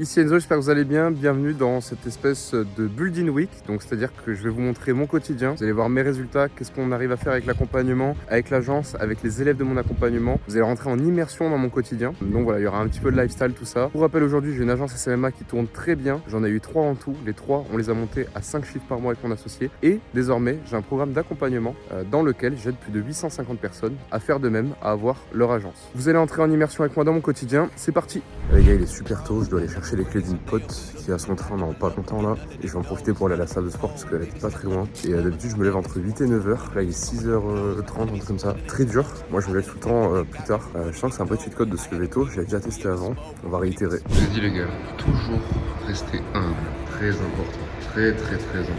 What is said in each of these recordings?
Ici Enzo, j'espère que vous allez bien. Bienvenue dans cette espèce de Building Week. Donc c'est-à-dire que je vais vous montrer mon quotidien. Vous allez voir mes résultats, qu'est-ce qu'on arrive à faire avec l'accompagnement, avec l'agence, avec les élèves de mon accompagnement. Vous allez rentrer en immersion dans mon quotidien. Donc voilà, il y aura un petit peu de lifestyle, tout ça. Pour rappel, aujourd'hui, j'ai une agence SMMA qui tourne très bien. J'en ai eu 3 en tout. Les 3, on les a montés à 5 chiffres par mois avec mon associé. Et désormais, j'ai un programme d'accompagnement dans lequel j'aide plus de 850 personnes à faire de même, à avoir leur agence. Vous allez entrer en immersion avec moi dans mon quotidien. C'est parti. Les gars, il est super tôt. Je dois aller chercher les clés d'une pote qui a son train dans pas longtemps là. Et je vais en profiter pour aller à la salle de sport parce qu'elle était pas très loin. Et d'habitude, je me lève entre 8 et 9h. Là, il est 6h30, un truc comme ça. Très dur. Moi, je me lève tout le temps plus tard. Je sens que c'est un vrai cheat code de se lever tôt. J'ai déjà testé avant. On va réitérer. Je vous dis, les gars, toujours rester humble. Très important. Très important.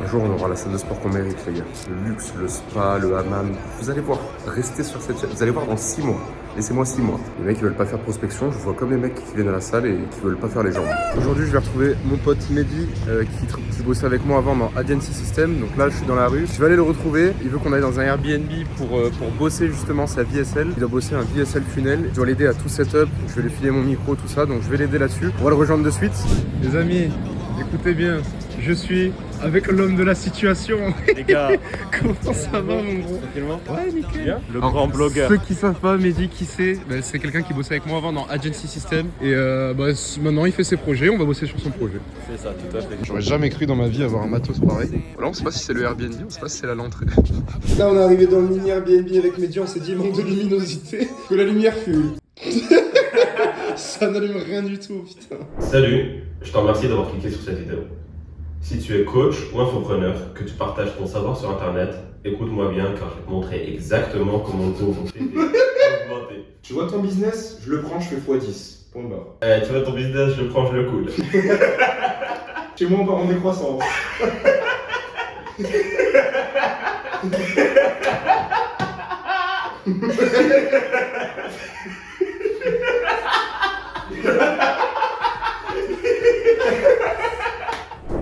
Un jour, on aura la salle de sport qu'on mérite, les gars. Le luxe, le spa, le hammam. Vous allez voir, restez sur cette chaîne. Vous allez voir dans 6 mois. Laissez-moi 6 mois. Les mecs qui veulent pas faire prospection, je vois comme les mecs qui viennent à la salle et qui veulent pas faire les jambes. Aujourd'hui, je vais retrouver mon pote Mehdi qui bossait avec moi avant dans Agency System. Donc là, je suis dans la rue. Je vais aller le retrouver. Il veut qu'on aille dans un Airbnb pour bosser justement sa VSL. Il doit bosser un VSL funnel. Je dois l'aider à tout setup. Je vais lui filer mon micro, tout ça. Donc je vais l'aider là-dessus. On va le rejoindre de suite. Les amis, écoutez bien. Je suis avec l'homme de la situation. Les gars, comment ça va mon gros? tranquillement. Ouais, nickel. Bien. Le grand blogueur. Ceux qui savent pas, Mehdi, qui c'est? C'est quelqu'un qui bossait avec moi avant dans Agency System. Et maintenant, il fait ses projets. On va bosser sur son projet. C'est ça, tout à fait. J'aurais jamais cru dans ma vie avoir un matos pareil. Là, on sait pas si c'est le Airbnb, on sait pas si c'est l'entrée. Là, on est arrivé dans le mini Airbnb avec Mehdi. On s'est dit, manque de luminosité, que la lumière fume. Ça n'allume rien du tout, putain. Salut, je te remercie d'avoir cliqué sur cette vidéo. Si tu es coach ou infopreneur, que tu partages ton savoir sur internet, écoute-moi bien car je vais te montrer exactement comment nous vont t'aider à augmenter. Tu vois ton business, je le prends, je fais x10. Point barre. Tu vois ton business, je le prends, je le coule. Chez moi, on part en décroissance.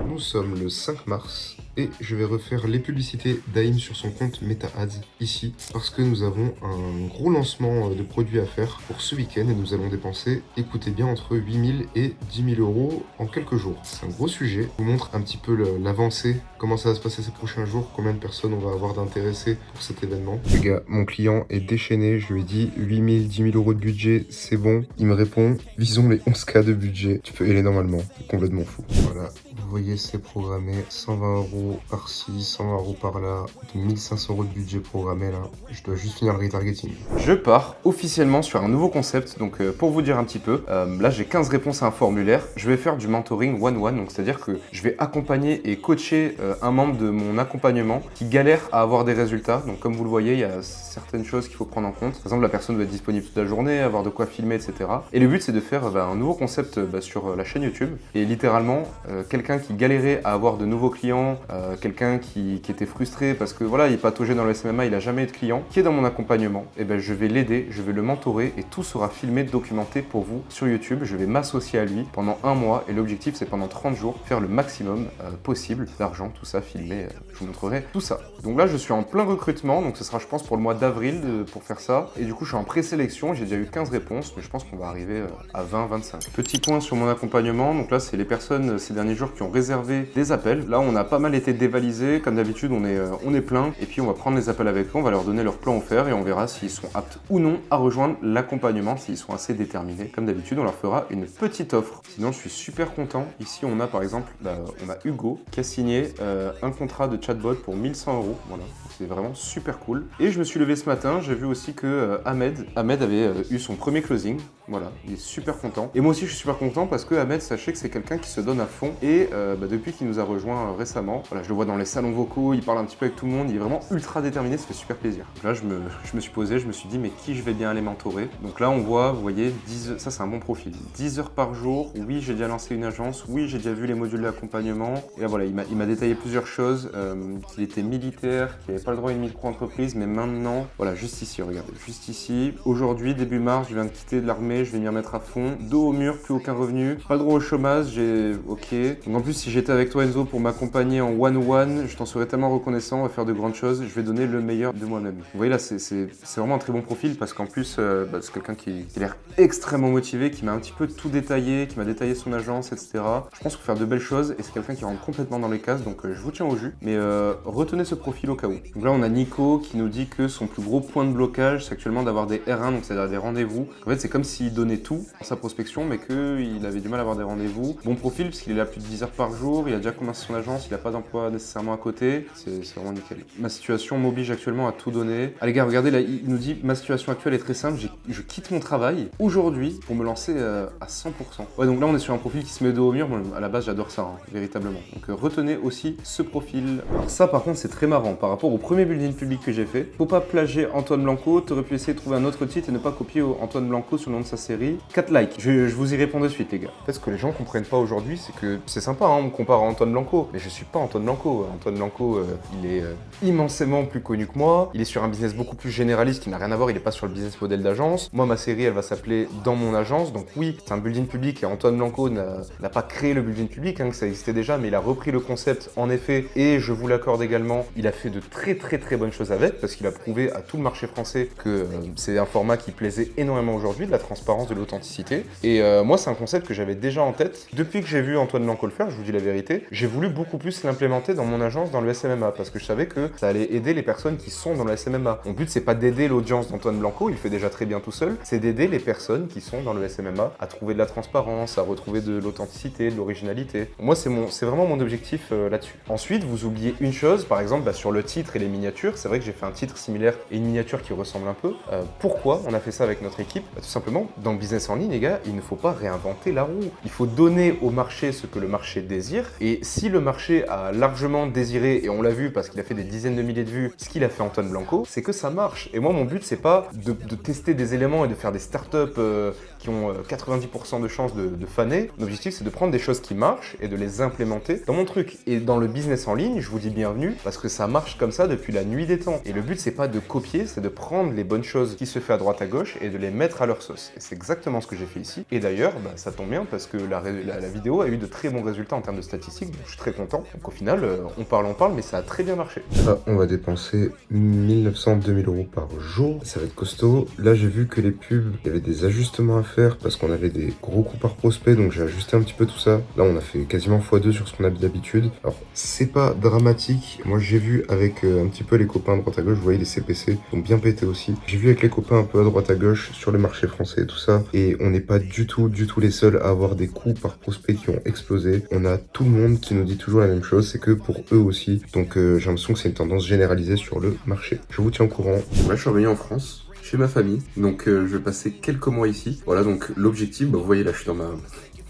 Nous sommes le 5 mars et je vais refaire les publicités d'AIM sur son compte Meta Ads ici parce que nous avons un gros lancement de produits à faire pour ce week-end et nous allons dépenser, écoutez bien, entre 8 000 et 10 000 euros en quelques jours. C'est un gros sujet. Je vous montre un petit peu l'avancée, comment ça va se passer ces prochains jours, combien de personnes on va avoir d'intéressés pour cet événement. Les gars, mon client est déchaîné. Je lui ai dit 8 000, 10 000 euros de budget, c'est bon. Il me répond, visons les 11K de budget. Tu peux y aller normalement. C'est complètement fou. Voilà. Vous voyez, c'est programmé 120 euros par-ci, 120 euros par-là, 1500 euros de budget programmé là. Je dois juste finir le retargeting. Je pars officiellement sur un nouveau concept. Donc pour vous dire un petit peu, là j'ai 15 réponses à un formulaire. Je vais faire du mentoring one-one. Donc c'est-à-dire que je vais accompagner et coacher un membre de mon accompagnement qui galère à avoir des résultats. Donc comme vous le voyez, il y a certaines choses qu'il faut prendre en compte. Par exemple, la personne doit être disponible toute la journée, avoir de quoi filmer, etc. Et le but c'est de faire un nouveau concept sur la chaîne YouTube. Et littéralement, quelqu'un qui galérait à avoir de nouveaux clients, quelqu'un qui était frustré parce que voilà, il pataugeait dans le SMMA, il a jamais eu de client, qui est dans mon accompagnement, et ben je vais l'aider, je vais le mentorer et tout sera filmé, documenté pour vous sur YouTube. Je vais m'associer à lui pendant 1 mois et l'objectif c'est pendant 30 jours faire le maximum possible d'argent, tout ça filmé, je vous montrerai tout ça. Donc là je suis en plein recrutement, donc ce sera je pense pour le mois d'avril pour faire ça, et du coup je suis en présélection, j'ai déjà eu 15 réponses, mais je pense qu'on va arriver à 20-25. Petit point sur mon accompagnement, donc là c'est les personnes ces derniers jours qui ont réservé des appels. Là on a pas mal été dévalisés, comme d'habitude on est plein, et puis on va prendre les appels avec eux, on va leur donner leur plan offert et on verra s'ils sont aptes ou non à rejoindre l'accompagnement, s'ils sont assez déterminés. Comme d'habitude on leur fera une petite offre. Sinon je suis super content. Ici on a par exemple, on a Hugo qui a signé un contrat de chatbot pour 1100 euros, voilà. C'est vraiment super cool. Et je me suis levé ce matin, j'ai vu aussi que Ahmed avait eu son premier closing. Voilà, il est super content. Et moi aussi je suis super content parce que Ahmed, sachez que c'est quelqu'un qui se donne à fond. Et depuis qu'il nous a rejoint récemment, voilà, je le vois dans les salons vocaux, il parle un petit peu avec tout le monde, il est vraiment ultra déterminé, ça fait super plaisir. Donc là je me suis posé, je me suis dit mais qui je vais bien aller mentorer. Donc là on voit, vous voyez, 10, ça c'est un bon profil. 10 heures par jour, oui j'ai déjà lancé une agence, oui j'ai déjà vu les modules d'accompagnement. Et là voilà, il m'a détaillé plusieurs choses, qu'il était militaire, qu'il n'avait pas le droit à une micro-entreprise, mais maintenant, voilà, juste ici, regardez, juste ici. Aujourd'hui, début mars, je viens de quitter de l'armée, journée, je vais m'y remettre à fond. Dos au mur, plus aucun revenu. Pas le droit au chômage, j'ai... Ok. Donc en plus, si j'étais avec toi Enzo pour m'accompagner en one-one, je t'en serais tellement reconnaissant, on va faire de grandes choses, je vais donner le meilleur de moi-même. Vous voyez là, c'est vraiment un très bon profil parce qu'en plus, c'est quelqu'un qui a l'air extrêmement motivé, qui m'a un petit peu tout détaillé, qui m'a détaillé son agence, etc. Je pense qu'il faut faire de belles choses et c'est quelqu'un qui rentre complètement dans les cases, donc je vous tiens au jus. Mais retenez ce profil au cas où. Donc là, on a Nico qui nous dit que son plus gros point de blocage, c'est actuellement d'avoir des R1, donc c'est-à-dire des rendez-vous. En fait, c'est comme s'il donnait tout dans sa prospection, mais qu'il avait du mal à avoir des rendez-vous. Bon profil, parce qu'il est là plus de 10 heures par jour, il a déjà commencé son agence, il n'a pas d'emploi nécessairement à côté. C'est vraiment nickel. Ma situation m'oblige actuellement à tout donner. Ah les gars, regardez là, il nous dit ma situation actuelle est très simple, je quitte mon travail aujourd'hui pour me lancer à 100%. Ouais, donc là on est sur un profil qui se met dos au mur. Moi, à la base, j'adore ça, hein, véritablement. Donc retenez aussi ce profil. Alors ça, par contre, c'est très marrant. Par rapport au premier building public que j'ai fait, faut pas plagier Antoine Blanco. T'aurais pu essayer de trouver un autre titre et ne pas copier Antoine Blanco sur le nom de sa série. 4 likes. Je vous y réponds de suite, les gars. En fait, ce que les gens comprennent pas aujourd'hui, c'est que c'est sympa, hein, on me compare à Antoine Blanco, mais je suis pas Antoine Blanco. Antoine Blanco, il est immensément plus connu que moi. Il est sur un business beaucoup plus généraliste qui n'a rien à voir. Il est pas sur le business model d'agence. Moi, ma série, elle va s'appeler Dans mon agence. Donc oui, c'est un building public et Antoine Blanco n'a pas créé le building public, hein, que ça existait déjà, mais il a repris le concept en effet. Et je vous l'accorde également, il a fait de très bonnes choses avec parce qu'il a prouvé à tout le marché français que c'est un format qui plaisait énormément aujourd'hui, de la transparence, de l'authenticité. Et moi, c'est un concept que j'avais déjà en tête. Depuis que j'ai vu Antoine Blanco le faire, je vous dis la vérité, j'ai voulu beaucoup plus l'implémenter dans mon agence, dans le SMMA, parce que je savais que ça allait aider les personnes qui sont dans le SMMA. Mon but, c'est pas d'aider l'audience d'Antoine Blanco, il le fait déjà très bien tout seul, c'est d'aider les personnes qui sont dans le SMMA à trouver de la transparence, à retrouver de l'authenticité, de l'originalité. Moi, c'est vraiment mon objectif là-dessus. Ensuite, vous oubliez une chose, par exemple, sur le titre et les miniatures, c'est vrai que j'ai fait un titre similaire et une miniature qui ressemble un peu. Pourquoi on a fait ça avec notre équipe? Tout simplement, dans le business en ligne, les gars, il ne faut pas réinventer la roue. Il faut donner au marché ce que le marché désire. Et si le marché a largement désiré, et on l'a vu parce qu'il a fait des dizaines de milliers de vues, ce qu'il a fait Antoine Blanco, c'est que ça marche. Et moi, mon but, c'est pas de tester des éléments et de faire des startups qui ont 90% de chances de faner. L'objectif, c'est de prendre des choses qui marchent et de les implémenter dans mon truc. Et dans le business en ligne, je vous dis bienvenue parce que ça marche comme ça depuis la nuit des temps. Et le but, c'est pas de copier, c'est de prendre les bonnes choses qui se fait à droite à gauche et de les mettre à leur sauce. Et c'est exactement ce que j'ai fait ici. Et d'ailleurs, ça tombe bien parce que la vidéo a eu de très bons résultats en termes de statistiques, donc je suis très content. Donc au final, on parle, mais ça a très bien marché. Là, on va dépenser 1900-2000 € par jour. Ça va être costaud. Là, j'ai vu que les pubs, il y avait des ajustements à faire parce qu'on avait des gros coûts par prospect, donc j'ai ajusté un petit peu tout ça. Là, on a fait quasiment x2 sur ce qu'on a d'habitude. Alors, c'est pas dramatique. Moi, j'ai vu avec un petit peu les copains à droite à gauche, vous voyez, les CPC sont bien pétés aussi. J'ai vu avec les copains un peu à droite à gauche sur le marché français et tout ça. Et on n'est pas du tout les seuls à avoir des coûts par prospect qui ont explosé. On a tout le monde qui nous dit toujours la même chose, c'est que pour eux aussi. Donc, j'ai l'impression que c'est une tendance généralisée sur le marché. Je vous tiens au courant. Là, je suis revenu en France, chez ma famille. Donc, je vais passer quelques mois ici. Voilà, donc l'objectif, vous voyez, là, je suis dans ma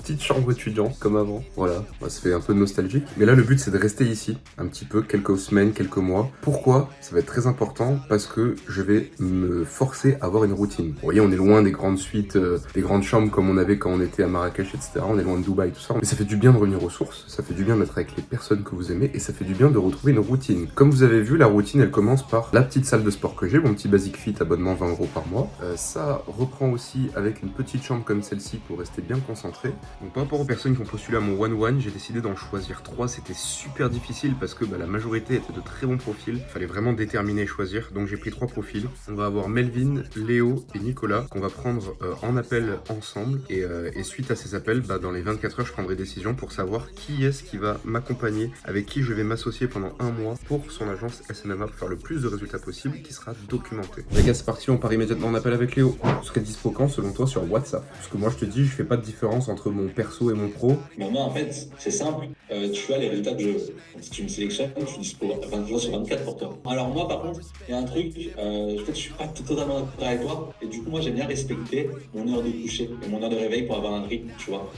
petite chambre étudiante comme avant. Voilà, ça fait un peu nostalgique. Mais là, le but, c'est de rester ici un petit peu, quelques semaines, quelques mois. Pourquoi? Ça va être très important parce que je vais me forcer à avoir une routine. Vous voyez, on est loin des grandes suites, des grandes chambres comme on avait quand on était à Marrakech, etc. On est loin de Dubaï, tout ça. Mais ça fait du bien de revenir aux sources. Ça fait du bien d'être avec les personnes que vous aimez et ça fait du bien de retrouver une routine. Comme vous avez vu, la routine, elle commence par la petite salle de sport que j'ai, mon petit Basic Fit, abonnement 20 € par mois. Ça reprend aussi avec une petite chambre comme celle-ci pour rester bien concentré. Donc par rapport aux personnes qui ont postulé à mon one-one, j'ai décidé d'en choisir 3. C'était super difficile parce que la majorité était de très bons profils. Il fallait vraiment déterminer et choisir. Donc j'ai pris 3 profils. On va avoir Melvin, Léo et Nicolas qu'on va prendre en appel ensemble. Et suite à ces appels, dans les 24 heures, je prendrai décision pour savoir qui est-ce qui va m'accompagner, avec qui je vais m'associer pendant un mois pour son agence SMMA pour faire le plus de résultats possible qui sera documenté. Les gars, c'est parti, on part immédiatement en appel avec Léo. Tu serais dispo quand selon toi sur WhatsApp? Parce que moi je te dis, je fais pas de différence entre mon perso et mon pro. Mais moi, en fait, c'est simple. Tu as les résultats que je veux. Donc, si tu me sélectionnes, je suis dispo 20 jours sur 24 pour toi. Alors, moi, par contre, il y a un truc, peut-être je suis pas totalement d'accord avec toi. Et du coup, moi, j'aime bien respecter mon heure de coucher et mon heure de réveil pour avoir un rythme, tu vois.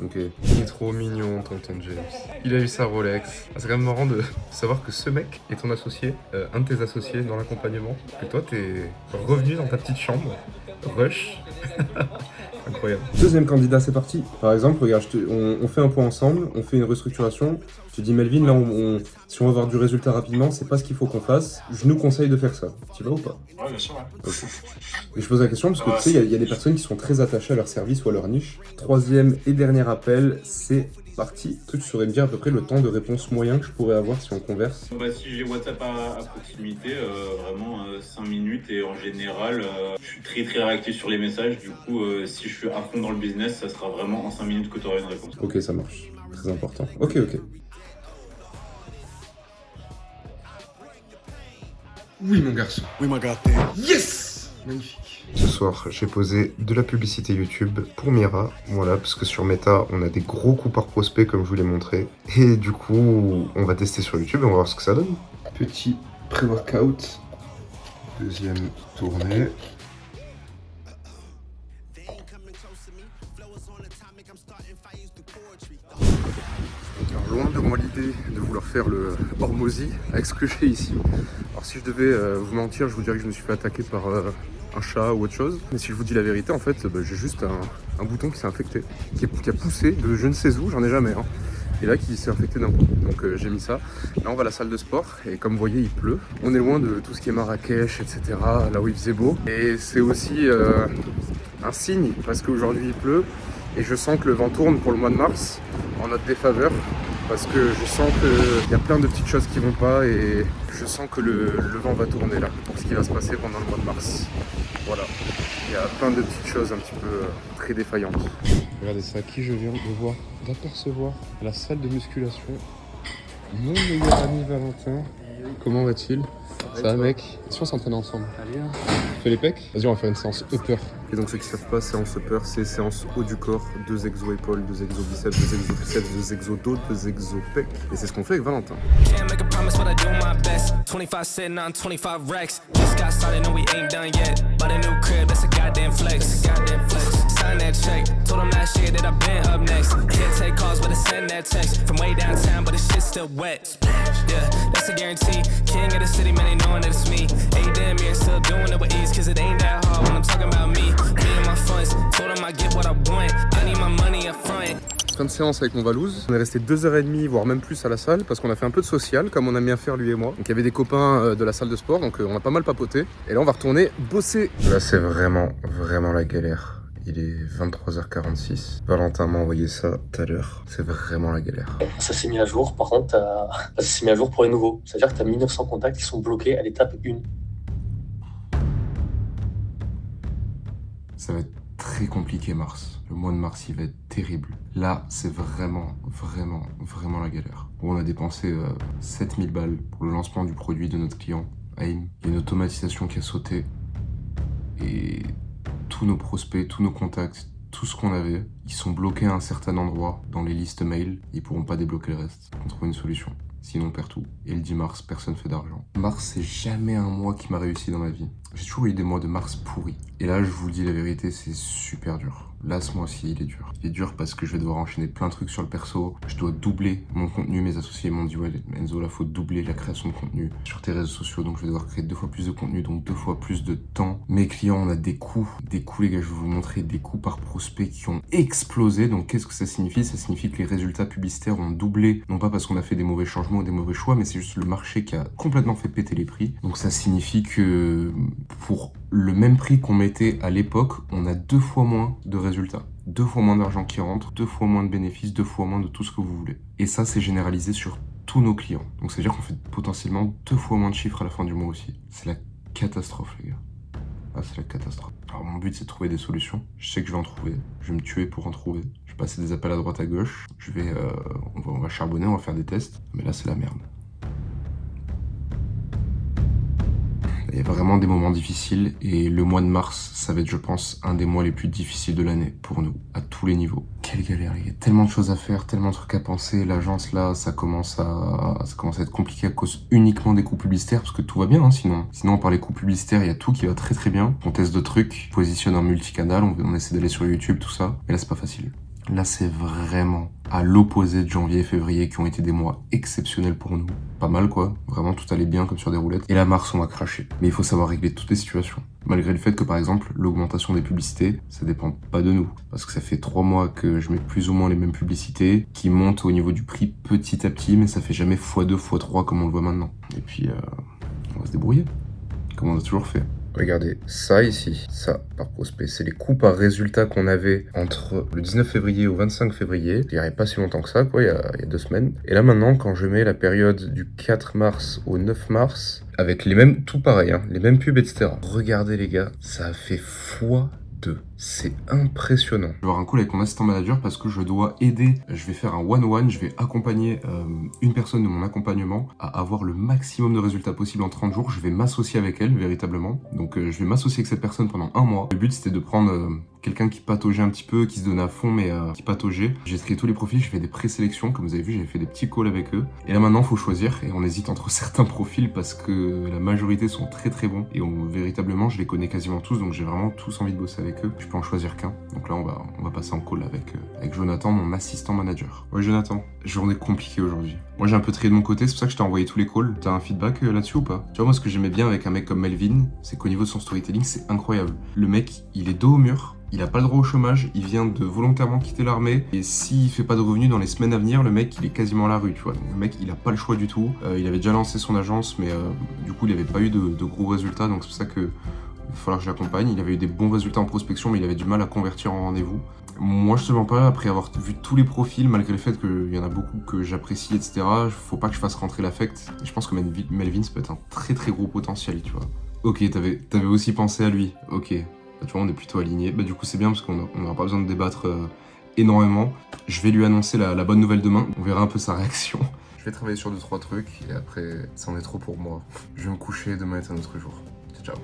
Ok. Il est trop mignon, tonton James. Il a eu sa Rolex. C'est quand même marrant de savoir que ce mec est ton associé, un de tes associés dans l'accompagnement. Que toi, t'es revenu dans ta petite chambre Rush. Incroyable. Deuxième candidat, c'est parti. Par exemple, regarde, on fait un point ensemble, on fait une restructuration. Tu dis Melvin, là, si on veut avoir du résultat rapidement, c'est pas ce qu'il faut qu'on fasse. Je nous conseille de faire ça. Tu vas ou pas? Ouais, bien sûr, ouais. Okay. Et je pose la question parce que tu sais, il y a des personnes qui sont très attachées à leur service ou à leur niche. Troisième et dernier appel, c'est parti. Est-ce que tu saurais me dire à peu près le temps de réponse moyen que je pourrais avoir si on converse? Bah, si j'ai WhatsApp à proximité, vraiment 5 minutes et en général, je suis très très réactif sur les messages. Du coup, si je suis à fond dans le business, ça sera vraiment en 5 minutes que tu auras une réponse. Ok, ça marche. Très important. Ok. Oui, mon garçon. We might got Yes! Magnifique. Ce soir, j'ai posé de la publicité YouTube pour Mira. Voilà, parce que sur Meta, on a des gros coûts par prospect, comme je vous l'ai montré. Et du coup, on va tester sur YouTube et on va voir ce que ça donne. Petit pré-workout. Deuxième tournée. Alors, loin de moi l'idée de vouloir faire le Hormozy avec ce que j'ai ici. Alors si je devais vous mentir, je vous dirais que je me suis fait attaquer par un chat ou autre chose. Mais si je vous dis la vérité, en fait, j'ai juste un bouton qui s'est infecté, qui a poussé de je ne sais où, j'en ai jamais. Et là, qui s'est infecté d'un coup. Donc j'ai mis ça. Là, on va à la salle de sport. Et comme vous voyez, il pleut. On est loin de tout ce qui est Marrakech, etc. Là où il faisait beau. Et c'est aussi un signe, parce qu'aujourd'hui, il pleut. Et je sens que le vent tourne pour le mois de mars en notre défaveur. Parce que je sens qu'il y a plein de petites choses qui vont pas et je sens que le vent va tourner là pour ce qui va se passer pendant le mois de mars. Voilà, il y a plein de petites choses un petit peu très défaillantes. Regardez ça, qui je viens d'apercevoir à la salle de musculation. Mon meilleur ami Valentin. Comment va-t-il? Ça va mec? Est-ce qu'on s'entraîne ensemble? Allez, hein. Fais les pecs? Vas-y, on va faire une séance upper. Et donc ceux qui savent pas, séance upper, c'est séance haut du corps, 2 exos épaules, 2 exos biceps, 2 exos triceps, 2 exos dos, 2 exos pecs. Et c'est ce qu'on fait avec Valentin. Fin de séance avec mon Valouz. On est resté 2h30 voire même plus à la salle parce qu'on a fait un peu de social comme on aime bien faire lui et moi. Donc il y avait des copains de la salle de sport donc on a pas mal papoté. Et là on va retourner bosser. Là c'est vraiment la galère. Il est 23h46. Valentin m'a envoyé ça tout à l'heure. C'est vraiment la galère. Ça s'est mis à jour, par contre, ça s'est mis à jour pour les nouveaux. C'est-à-dire que tu as 1900 contacts qui sont bloqués à l'étape 1. Ça va être très compliqué mars. Le mois de mars, il va être terrible. Là, c'est vraiment la galère. On a dépensé 7000 balles pour le lancement du produit de notre client, AIM. Il y a une automatisation qui a sauté. Et tous nos prospects, tous nos contacts, tout ce qu'on avait, ils sont bloqués à un certain endroit dans les listes mail. Ils pourront pas débloquer le reste. On trouve une solution. Sinon on perd tout. Et le 10 mars, personne fait d'argent. Mars, c'est jamais un mois qui m'a réussi dans ma vie. J'ai toujours eu des mois de mars pourris. Et là, je vous le dis la vérité, c'est super dur. Là, ce mois-ci, il est dur. Il est dur parce que je vais devoir enchaîner plein de trucs sur le perso. Je dois doubler mon contenu. Mes associés m'ont dit, ouais, Enzo, là, faut doubler la création de contenu sur tes réseaux sociaux. Donc, je vais devoir créer 2 fois plus de contenu, donc 2 fois plus de temps. Mes clients, on a des coûts. Des coûts, les gars, je vais vous montrer des coûts par prospect qui ont explosé. Donc, qu'est-ce que ça signifie? Ça signifie que les résultats publicitaires ont doublé. Non pas parce qu'on a fait des mauvais changements ou des mauvais choix, mais c'est juste le marché qui a complètement fait péter les prix. Donc, ça signifie que pour le même prix qu'on mettait à l'époque, on a 2 fois moins de résultats. 2 fois moins d'argent qui rentre, 2 fois moins de bénéfices, 2 fois moins de tout ce que vous voulez. Et ça, c'est généralisé sur tous nos clients. Donc ça veut dire qu'on fait potentiellement 2 fois moins de chiffres à la fin du mois aussi. C'est la catastrophe, les gars. Ah, c'est la catastrophe. Alors mon but, c'est de trouver des solutions. Je sais que je vais en trouver. Je vais me tuer pour en trouver. Je vais passer des appels à droite à gauche. On va charbonner, on va faire des tests. Mais là, c'est la merde. Il y a vraiment des moments difficiles et le mois de mars, ça va être, je pense, un des mois les plus difficiles de l'année pour nous, à tous les niveaux. Quelle galère, il y a tellement de choses à faire, tellement de trucs à penser. L'agence, là, ça commence à être compliqué à cause uniquement des coûts publicitaires, parce que tout va bien, hein, sinon. Sinon, par les coûts publicitaires, il y a tout qui va très très bien. On teste de trucs, positionne en multicanal, on essaie d'aller sur YouTube, tout ça. Mais là, c'est pas facile. Là, c'est vraiment à l'opposé de janvier et février qui ont été des mois exceptionnels pour nous. Pas mal, quoi. Vraiment, tout allait bien comme sur des roulettes. Et là, mars, on va cracher. Mais il faut savoir régler toutes les situations. Malgré le fait que par exemple l'augmentation des publicités, ça dépend pas de nous. Parce que ça fait 3 mois que je mets plus ou moins les mêmes publicités, qui montent au niveau du prix petit à petit, mais ça fait jamais x2, x3 comme on le voit maintenant. Et puis on va se débrouiller, comme on a toujours fait. Regardez, ça ici, ça par prospect, c'est les coûts par résultat qu'on avait entre le 19 février au 25 février. Il n'y avait pas si longtemps que ça, quoi, il y a 2 semaines. Et là maintenant, quand je mets la période du 4 mars au 9 mars, avec les mêmes, tout pareil, hein, les mêmes pubs, etc. Regardez les gars, ça a fait x2. C'est impressionnant. Je vais avoir un call avec mon assistant manager parce que je dois aider. Je vais faire un one-one, je vais accompagner une personne de mon accompagnement à avoir le maximum de résultats possible en 30 jours. Je vais m'associer avec elle, véritablement. Donc je vais m'associer avec cette personne pendant 1 mois. Le but, c'était de prendre quelqu'un qui pataugeait un petit peu, qui se donnait à fond, mais qui pataugeait. J'ai trié tous les profils, j'ai fait des présélections. Comme vous avez vu, j'ai fait des petits calls avec eux. Et là, maintenant, il faut choisir. Et on hésite entre certains profils parce que la majorité sont très très bons. Et véritablement, je les connais quasiment tous. Donc j'ai vraiment tous envie de bosser avec eux. Je peux en choisir qu'un. Donc là, on va passer en call avec Jonathan, mon assistant manager. Ouais, Jonathan, journée compliquée aujourd'hui. Moi, j'ai un peu trié de mon côté, c'est pour ça que je t'ai envoyé tous les calls. T'as un feedback là-dessus ou pas? Tu vois, moi, ce que j'aimais bien avec un mec comme Melvin, c'est qu'au niveau de son storytelling, c'est incroyable. Le mec, il est dos au mur. Il a pas le droit au chômage, il vient de volontairement quitter l'armée, et s'il fait pas de revenus dans les semaines à venir, le mec il est quasiment à la rue, tu vois. Donc, le mec il a pas le choix du tout, il avait déjà lancé son agence, mais du coup il avait pas eu de gros résultats, donc c'est pour ça que il va falloir que je l'accompagne. Il avait eu des bons résultats en prospection, mais il avait du mal à convertir en rendez-vous. Moi je te mens pas, après avoir vu tous les profils, malgré le fait qu'il y en a beaucoup que j'apprécie, etc., faut pas que je fasse rentrer l'affect, et je pense que Melvin ça peut être un très très gros potentiel, tu vois. Ok, t'avais aussi pensé à lui, ok. Bah, tu vois, on est plutôt alignés. Bah, du coup, c'est bien parce qu'on n'aura pas besoin de débattre énormément. Je vais lui annoncer la bonne nouvelle demain. On verra un peu sa réaction. Je vais travailler sur 2-3 trucs et après, ça en est trop pour moi. Je vais me coucher, demain est un autre jour. Ciao.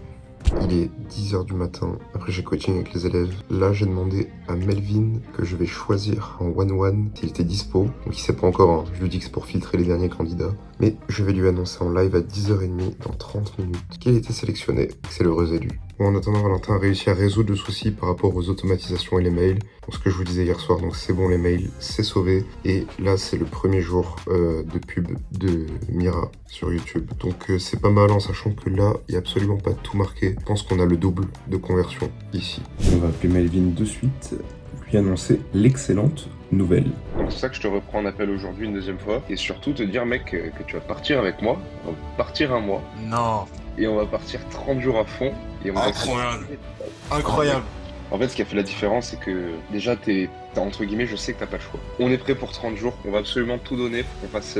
Il est 10h du matin, après j'ai coaching avec les élèves. Là j'ai demandé à Melvin que je vais choisir en one-one s'il était dispo. Donc il sait pas encore, hein. Je lui dis que c'est pour filtrer les derniers candidats. Mais je vais lui annoncer en live à 10h30 dans 30 minutes qu'il a été sélectionné. C'est l'heureux élu. Bon, en attendant, Valentin a réussi à résoudre le souci par rapport aux automatisations et les mails. Donc ce que je vous disais hier soir, donc c'est bon, les mails, c'est sauvé. Et là c'est le premier jour de pub de Mira sur YouTube. Donc c'est pas mal en sachant que là, il n'y a absolument pas tout marqué. Je pense qu'on a le double de conversion ici. On va appeler Melvin de suite, lui annoncer l'excellente nouvelle. Donc c'est ça que je te reprends en appel aujourd'hui une deuxième fois. Et surtout te dire mec que tu vas partir avec moi. On va partir 1 mois. Non. Et on va partir 30 jours à fond. Et on Incroyable. Incroyable. En fait, ce qui a fait la différence, c'est que déjà, t'as entre guillemets, je sais que t'as pas le choix. On est prêt pour 30 jours. On va absolument tout donner pour qu'on fasse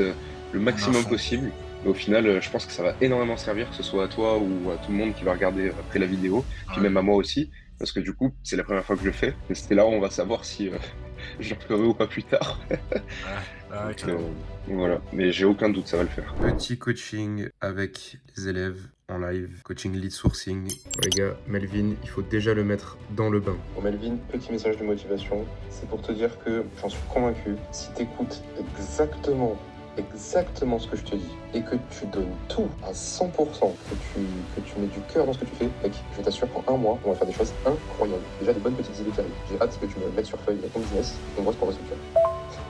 le maximum possible. Mais au final, je pense que ça va énormément servir, que ce soit à toi ou à tout le monde qui va regarder après la vidéo, puis même à moi aussi, parce que du coup, c'est la première fois que je le fais. Et c'était là où on va savoir si je le ferai ou pas plus tard. Donc, voilà, mais j'ai aucun doute, ça va le faire. Petit coaching avec les élèves en live, coaching lead sourcing. Les gars, Melvin, il faut déjà le mettre dans le bain. Bon Melvin, petit message de motivation, c'est pour te dire que j'en suis convaincu, si t'écoutes exactement ce que je te dis et que tu donnes tout à 100%, que tu mets du cœur dans ce que tu fais, mec, je t'assure qu'en 1 mois, on va faire des choses incroyables. Déjà des bonnes petites idées qui arrivent. J'ai hâte que tu me mettes sur feuille ton business, on voit ce qu'on va se faire.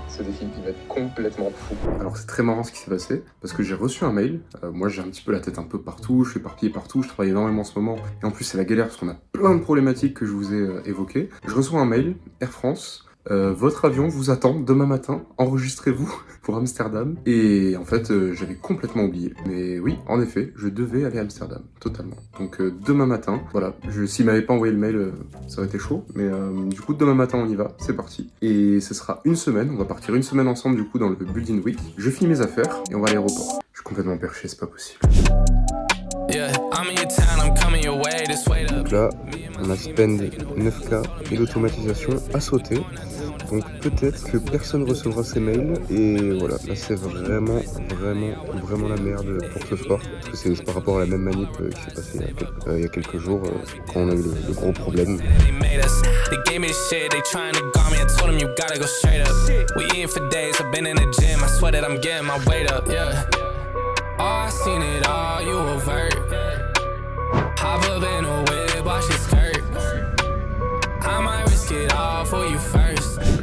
Ce défi, il va être complètement fou. Alors c'est très marrant ce qui s'est passé, parce que j'ai reçu un mail, moi j'ai un petit peu la tête un peu partout, je suis éparpillé partout, je travaille énormément en ce moment, et en plus c'est la galère parce qu'on a plein de problématiques que je vous ai évoquées. Je reçois un mail, Air France, votre avion vous attend demain matin, enregistrez-vous pour Amsterdam. Et en fait, j'avais complètement oublié. Mais oui, en effet, je devais aller à Amsterdam, totalement. Donc demain matin, voilà, s'il m'avait pas envoyé le mail, ça aurait été chaud. Mais du coup, demain matin, on y va, c'est parti. Et ce sera 1 semaine, on va partir 1 semaine ensemble du coup dans le Building Week. Je finis mes affaires et on va à l'aéroport. Je suis complètement perché, c'est pas possible. Donc là, on a spend 9K et l'automatisation a sauté. Donc peut-être que personne recevra ces mails. Et voilà, là c'est vraiment la merde pour ce soir. Parce que c'est par rapport à la même manip qui s'est passée il y a quelques jours quand on a eu le gros problème.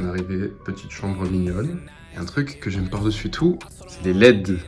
On est arrivé, petite chambre mignonne. Et un truc que j'aime par-dessus tout, c'est les LED.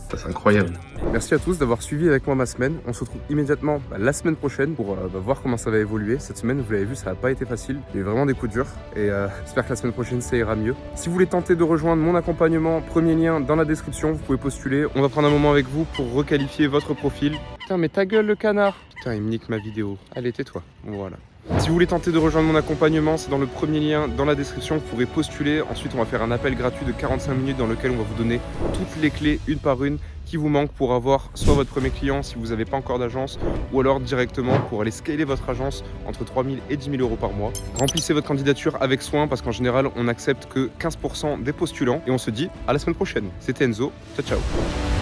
Ça, c'est incroyable. Merci à tous d'avoir suivi avec moi ma semaine. On se retrouve immédiatement la semaine prochaine pour voir comment ça va évoluer. Cette semaine, vous l'avez vu, ça n'a pas été facile. Il y a eu vraiment des coups durs et j'espère que la semaine prochaine, ça ira mieux. Si vous voulez tenter de rejoindre mon accompagnement, premier lien dans la description, vous pouvez postuler. On va prendre un moment avec vous pour requalifier votre profil. Putain, mais ta gueule le canard! Putain, il me nique ma vidéo. Allez, tais-toi. Voilà. Si vous voulez tenter de rejoindre mon accompagnement, c'est dans le premier lien dans la description, vous pourrez postuler. Ensuite, on va faire un appel gratuit de 45 minutes dans lequel on va vous donner toutes les clés une par une qui vous manquent pour avoir soit votre premier client si vous n'avez pas encore d'agence, ou alors directement pour aller scaler votre agence entre 3 000 et 10 000 euros par mois. Remplissez votre candidature avec soin parce qu'en général, on n'accepte que 15% des postulants et on se dit à la semaine prochaine. C'était Enzo, ciao ciao.